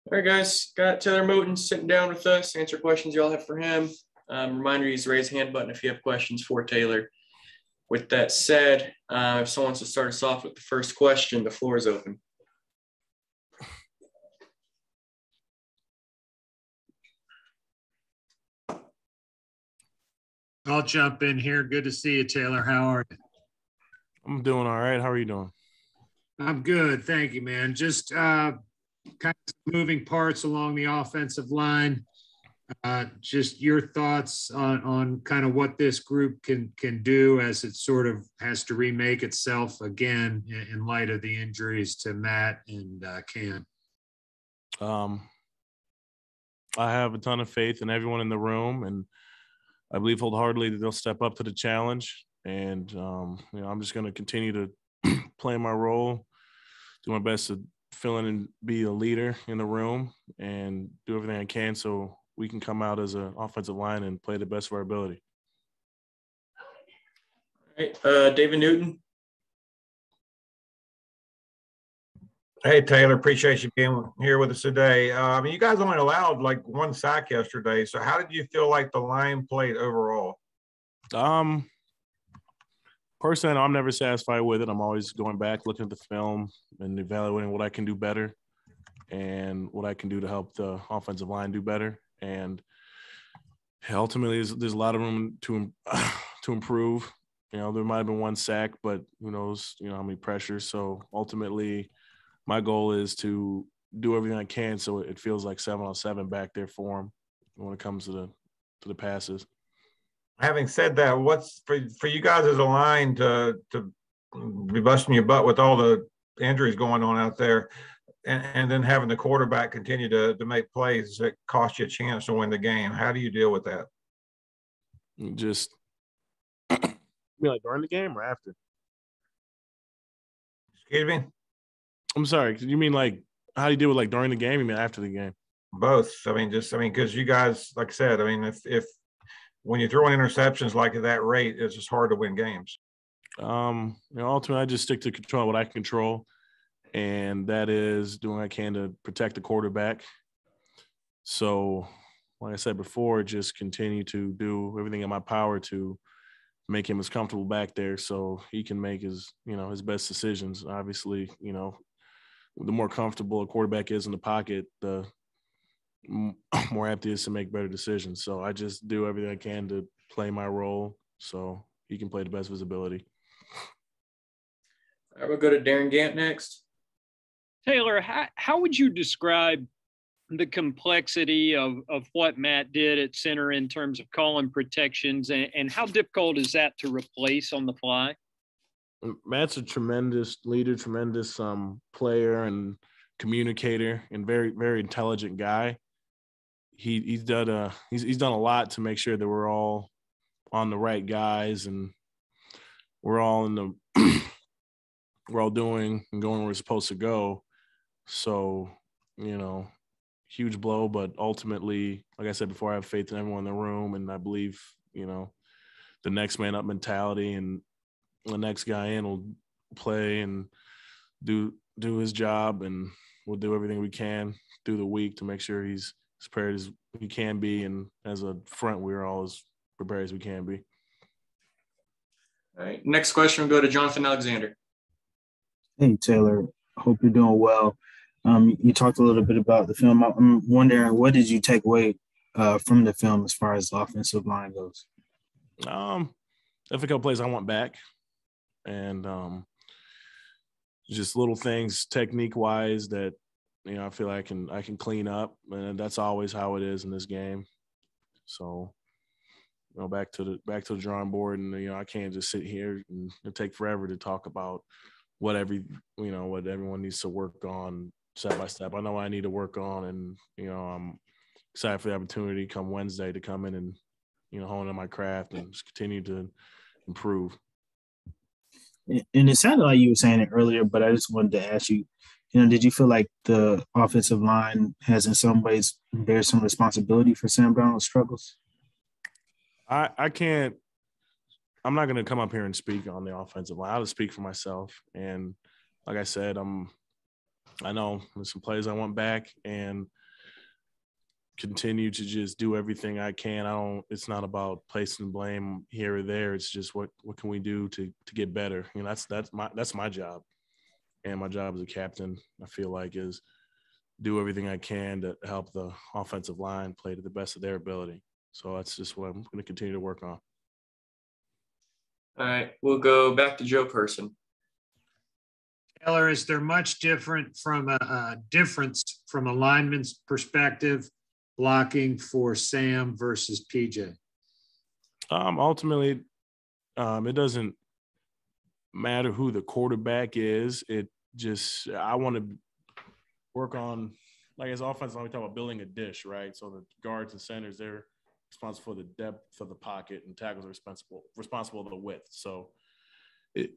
All right, guys, got Taylor Moton sitting down with us, answer questions y'all have for him. Reminder, use the raise hand button if you have questions for Taylor. With that said, if someone wants to start us off with the first question, the floor is open. I'll jump in here. Good to see you, Taylor. How are you? I'm doing all right. How are you doing? I'm good. Thank you, man. Just kind of moving parts along the offensive line. Just your thoughts on kind of what this group can do as it sort of has to remake itself again in light of the injuries to Matt and Cam. I have a ton of faith in everyone in the room, and I believe wholeheartedly that they'll step up to the challenge. And I'm just going to continue to play my role, do my best to fill in and be a leader in the room, and do everything I can so we can come out as an offensive line and play the best of our ability. All right, David Newton. Hey, Taylor, appreciate you being here with us today. You guys only allowed like one sack yesterday. So how did you feel like the line played overall? Personally, I'm never satisfied with it. I'm always going back, looking at the film and evaluating what I can do better and what I can do to help the offensive line do better. And ultimately, there's a lot of room to improve. There might have been one sack, but who knows, how many pressures. So ultimately, my goal is to do everything I can so it feels like 7-on-7 back there for him when it comes to the passes. Having said that, what's for you guys as a line to be busting your butt with all the injuries going on out there, and then having the quarterback continue to make plays that cost you a chance to win the game? How do you deal with that? Just like during the game or after? Excuse me? I'm sorry. You mean like how do you deal with like during the game? You mean after the game? Both. Because you guys, like I said, if when you're throwing interceptions like at that rate, it's just hard to win games. Ultimately, I just stick to control what I can control, and that is doing what I can to protect the quarterback. So, like I said before, just continue to do everything in my power to make him as comfortable back there so he can make his best decisions. Obviously, the more comfortable a quarterback is in the pocket, the more apt he is to make better decisions. So I just do everything I can to play my role so he can play the best of his ability. All right, we'll go to Darren Gant next. Taylor, how would you describe the complexity of what Matt did at center in terms of calling protections, and how difficult is that to replace on the fly? Matt's a tremendous leader, tremendous player and communicator, and very, very intelligent guy. He's done a lot to make sure that we're all on the right guys and we're all we're all doing and going where we're supposed to go. So, huge blow, but ultimately, like I said before, I have faith in everyone in the room, and I believe, the next man up mentality, and the next guy in will play and do his job, and we'll do everything we can through the week to make sure he's as prepared as he can be, and as a front, we're all as prepared as we can be. All right, next question will go to Jonathan Alexander. Hey, Taylor. Hope you're doing well. You talked a little bit about the film. I'm wondering, what did you take away from the film as far as the offensive line goes? Definitely a couple plays I want back, and just little things technique-wise that I feel I can clean up, and that's always how it is in this game. So, back to the drawing board, and I can't just sit here and it'll take forever to talk about what everyone needs to work on step by step. I know what I need to work on, and I'm excited for the opportunity come Wednesday to come in and hone in my craft and just continue to improve. And it sounded like you were saying it earlier, but I just wanted to ask you, did you feel like the offensive line has in some ways bear some responsibility for Sam Darnold's struggles? I'm not going to come up here and speak on the offensive line. I'll just speak for myself. And like I said, I'm I know there's some plays I want back and continue to just do everything I can. It's not about placing blame here or there. It's just what can we do to get better? You know, that's my job. And my job as a captain, I feel like, is do everything I can to help the offensive line play to the best of their ability. So that's just what I'm going to continue to work on. All right, we'll go back to Joe Person. Taylor, is there much difference from a lineman's perspective, blocking for Sam versus PJ? Ultimately, it doesn't matter who the quarterback is. I want to work on, like, as offense, we talk about building a dish, right? So the guards and centers, they're responsible for the depth of the pocket, and tackles are responsible for the width. So it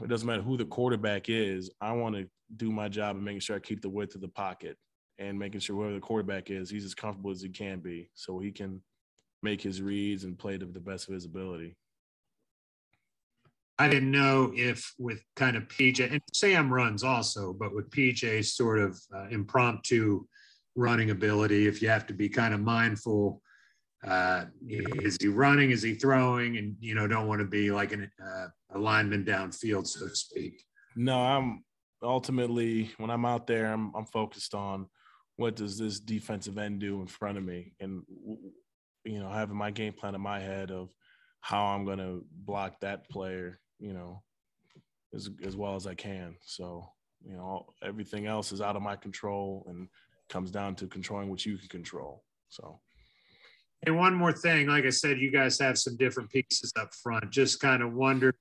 doesn't matter who the quarterback is. I want to do my job of making sure I keep the width of the pocket and making sure whoever the quarterback is, he's as comfortable as he can be so he can make his reads and play to the best of his ability. I didn't know if with kind of PJ, and Sam runs also, but with PJ's sort of impromptu running ability, if you have to be kind of mindful, is he running, is he throwing, and, don't want to be like a lineman downfield, so to speak. No, I'm ultimately, when I'm out there, I'm focused on what does this defensive end do in front of me, and, having my game plan in my head of how I'm going to block that player, as well as I can. So, everything else is out of my control and comes down to controlling what you can control. So. Hey, one more thing. Like I said, you guys have some different pieces up front. Just kind of wondered,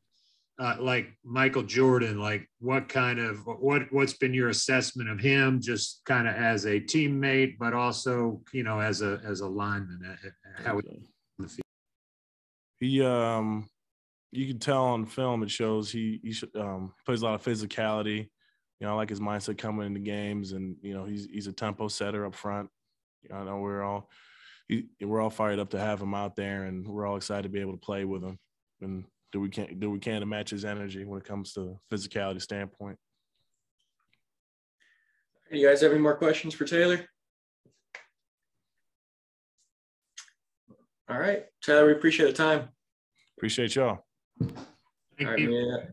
like Michael Jordan, like what's been your assessment of him, just kind of as a teammate, but also, as a lineman, how he on the field? He you can tell on film, it shows he plays a lot of physicality. I like his mindset coming into games, and he's a tempo setter up front. I know we're all fired up to have him out there, and we're all excited to be able to play with him and do we can to match his energy when it comes to physicality standpoint. You guys have any more questions for Taylor? All right, Taylor, we appreciate the time. Appreciate y'all. Thank you. Man.